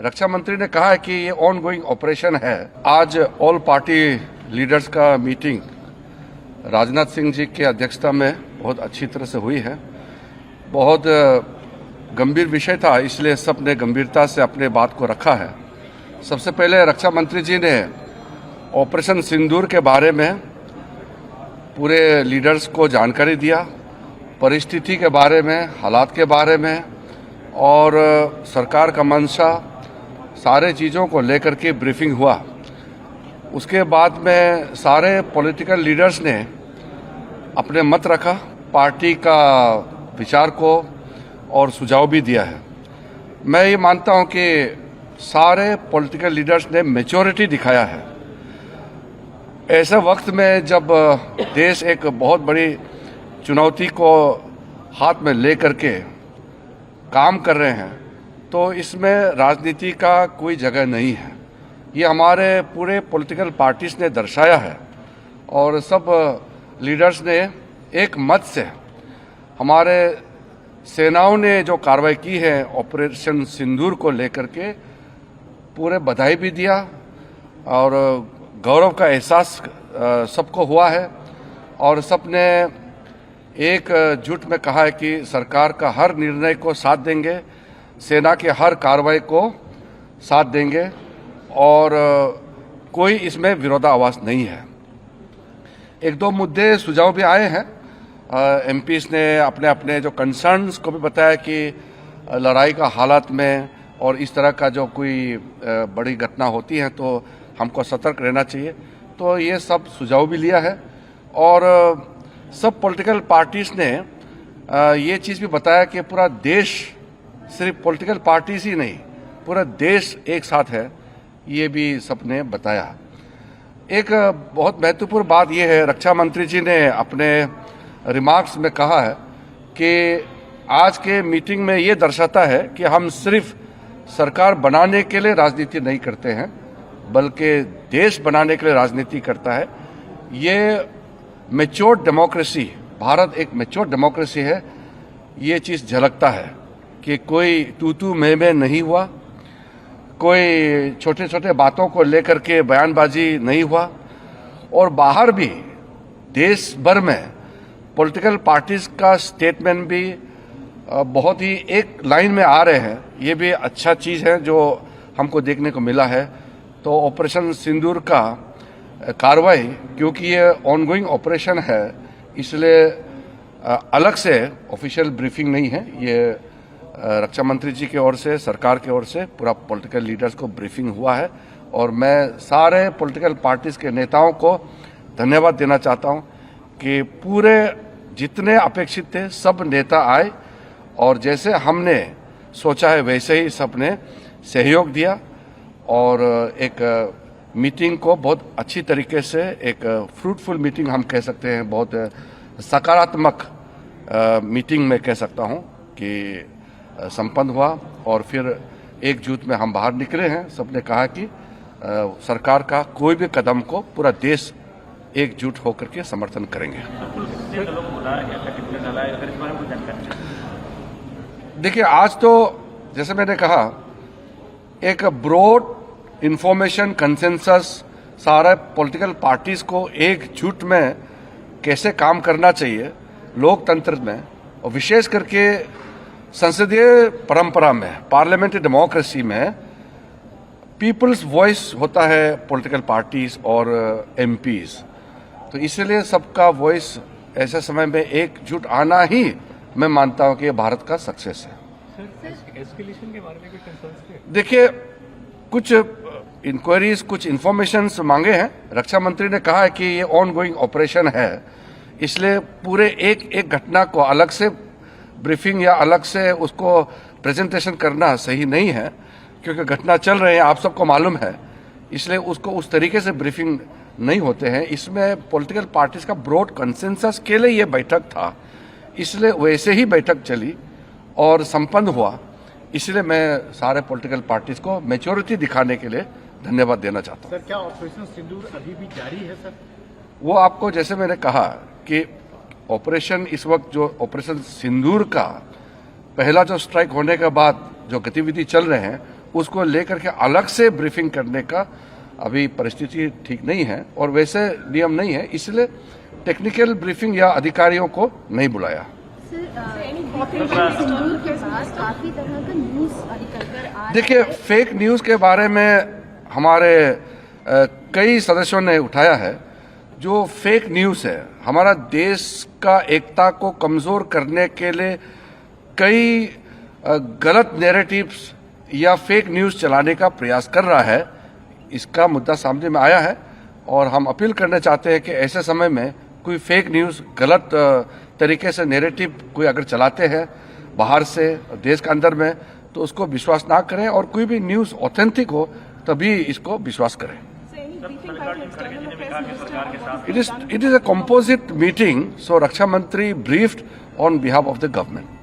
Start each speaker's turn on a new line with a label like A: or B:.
A: रक्षा मंत्री ने कहा है कि ये ऑन गोइंग ऑपरेशन है। आज ऑल पार्टी लीडर्स का मीटिंग राजनाथ सिंह जी की अध्यक्षता में बहुत अच्छी तरह से हुई है। बहुत गंभीर विषय था, इसलिए सब ने गंभीरता से अपने बात को रखा है। सबसे पहले रक्षा मंत्री जी ने ऑपरेशन सिंदूर के बारे में पूरे लीडर्स को जानकारी दिया, परिस्थिति के बारे में, हालात के बारे में और सरकार का मंशा, सारे चीज़ों को लेकर के ब्रीफिंग हुआ। उसके बाद में सारे पॉलिटिकल लीडर्स ने अपने मत रखा, पार्टी का विचार को और सुझाव भी दिया है। मैं ये मानता हूं कि सारे पॉलिटिकल लीडर्स ने मैच्योरिटी दिखाया है। ऐसे वक्त में जब देश एक बहुत बड़ी चुनौती को हाथ में लेकर के काम कर रहे हैं, तो इसमें राजनीति का कोई जगह नहीं है। ये हमारे पूरे पॉलिटिकल पार्टीज ने दर्शाया है और सब लीडर्स ने एक मत से हमारे सेनाओं ने जो कार्रवाई की है ऑपरेशन सिंदूर को लेकर के पूरे बधाई भी दिया और गौरव का एहसास सबको हुआ है और सबने एक जुट में कहा है कि सरकार का हर निर्णय को साथ देंगे, सेना के हर कार्रवाई को साथ देंगे और कोई इसमें विरोधाभास नहीं है। एक दो मुद्दे सुझाव भी आए हैं। एमपीज ने अपने अपने जो कंसर्न्स को भी बताया कि लड़ाई का हालात में और इस तरह का जो कोई बड़ी घटना होती है तो हमको सतर्क रहना चाहिए। तो ये सब सुझाव भी लिया है और सब पॉलिटिकल पार्टीज ने ये चीज़ भी बताया कि पूरा देश, सिर्फ पॉलिटिकल पार्टीज ही नहीं, पूरा देश एक साथ है, ये भी सबने बताया। एक बहुत महत्वपूर्ण बात यह है, रक्षा मंत्री जी ने अपने रिमार्क्स में कहा है कि आज के मीटिंग में ये दर्शाता है कि हम सिर्फ सरकार बनाने के लिए राजनीति नहीं करते हैं, बल्कि देश बनाने के लिए राजनीति करता है। ये मैच्योर डेमोक्रेसी, भारत एक मैच्योर डेमोक्रेसी है, ये चीज़ झलकता है कि कोई तू मैं नहीं हुआ, कोई छोटे छोटे बातों को लेकर के बयानबाजी नहीं हुआ और बाहर भी देश भर में पॉलिटिकल पार्टीज का स्टेटमेंट भी बहुत ही एक लाइन में आ रहे हैं। ये भी अच्छा चीज़ है जो हमको देखने को मिला है। तो ऑपरेशन सिंदूर का कार्रवाई, क्योंकि ये ऑनगोइंग ऑपरेशन है, इसलिए अलग से ऑफिशियल ब्रीफिंग नहीं है। ये रक्षा मंत्री जी की ओर से, सरकार की ओर से पूरा पॉलिटिकल लीडर्स को ब्रीफिंग हुआ है और मैं सारे पॉलिटिकल पार्टीज के नेताओं को धन्यवाद देना चाहता हूं कि पूरे जितने अपेक्षित थे सब नेता आए और जैसे हमने सोचा है वैसे ही सबने सहयोग दिया और एक मीटिंग को बहुत अच्छी तरीके से, एक फ्रूटफुल मीटिंग हम कह सकते हैं, बहुत सकारात्मक मीटिंग में कह सकता हूं कि संपन्न हुआ और फिर एकजुट में हम बाहर निकले हैं। सबने कहा कि सरकार का कोई भी कदम को पूरा देश एकजुट होकर के समर्थन करेंगे। देखिए, आज तो जैसे मैंने कहा एक ब्रॉड इंफॉर्मेशन कंसेंसस, सारे पॉलिटिकल पार्टीज को एकजुट में कैसे काम करना चाहिए लोकतंत्र में और विशेष करके संसदीय परंपरा में, पार्लियामेंट्री डेमोक्रेसी में पीपल्स वॉइस होता है पॉलिटिकल पार्टीज और एमपीज। तो इसलिए सबका वॉइस ऐसे समय में एकजुट आना ही मैं मानता हूं कि ये भारत का सक्सेस है। एस्केलेशन के बारे में कोई कंसर्न्स थे? देखिए, कुछ इंक्वायरीज, कुछ इन्फॉर्मेशन मांगे हैं। रक्षा मंत्री ने कहा है कि ये ऑन गोइंग ऑपरेशन है, इसलिए पूरे एक एक घटना को अलग से ब्रीफिंग या अलग से उसको प्रेजेंटेशन करना सही नहीं है, क्योंकि घटना चल रहे हैं, आप सबको मालूम है, इसलिए उसको उस तरीके से ब्रीफिंग नहीं होते हैं। इसमें पॉलिटिकल पार्टीज का ब्रॉड कंसेंसस के लिए ये बैठक था, इसलिए वैसे ही बैठक चली और संपन्न हुआ। इसलिए मैं सारे पॉलिटिकल पार्टीज को मैच्योरिटी दिखाने के लिए धन्यवाद देना चाहता हूँ।
B: सर, क्या ऑपरेशन सिंदूर अभी भी जारी है सर?
A: वो आपको, जैसे मैंने कहा कि ऑपरेशन इस वक्त जो ऑपरेशन सिंदूर का पहला जो स्ट्राइक होने के बाद जो गतिविधि चल रहे हैं उसको लेकर के अलग से ब्रीफिंग करने का अभी परिस्थिति ठीक नहीं है और वैसे नियम नहीं है, इसलिए टेक्निकल ब्रीफिंग या अधिकारियों को नहीं बुलाया।
C: सिंदूर के बाद काफी तरह का न्यूज निकल कर आ रहा है।
A: देखिए, फेक न्यूज के बारे में हमारे कई सदस्यों ने उठाया है। जो फेक न्यूज है, हमारा देश का एकता को कमजोर करने के लिए कई गलत नैरेटिव्स या फेक न्यूज चलाने का प्रयास कर रहा है। इसका मुद्दा सामने में आया है और हम अपील करना चाहते हैं कि ऐसे समय में कोई फेक न्यूज, गलत तरीके से नैरेटिव कोई अगर चलाते हैं बाहर से देश के अंदर में, तो उसको विश्वास ना करें और कोई भी न्यूज ऑथेंटिक हो तभी इसको विश्वास करें। It is a composite meeting, so Raksha Mantri briefed on behalf of the government.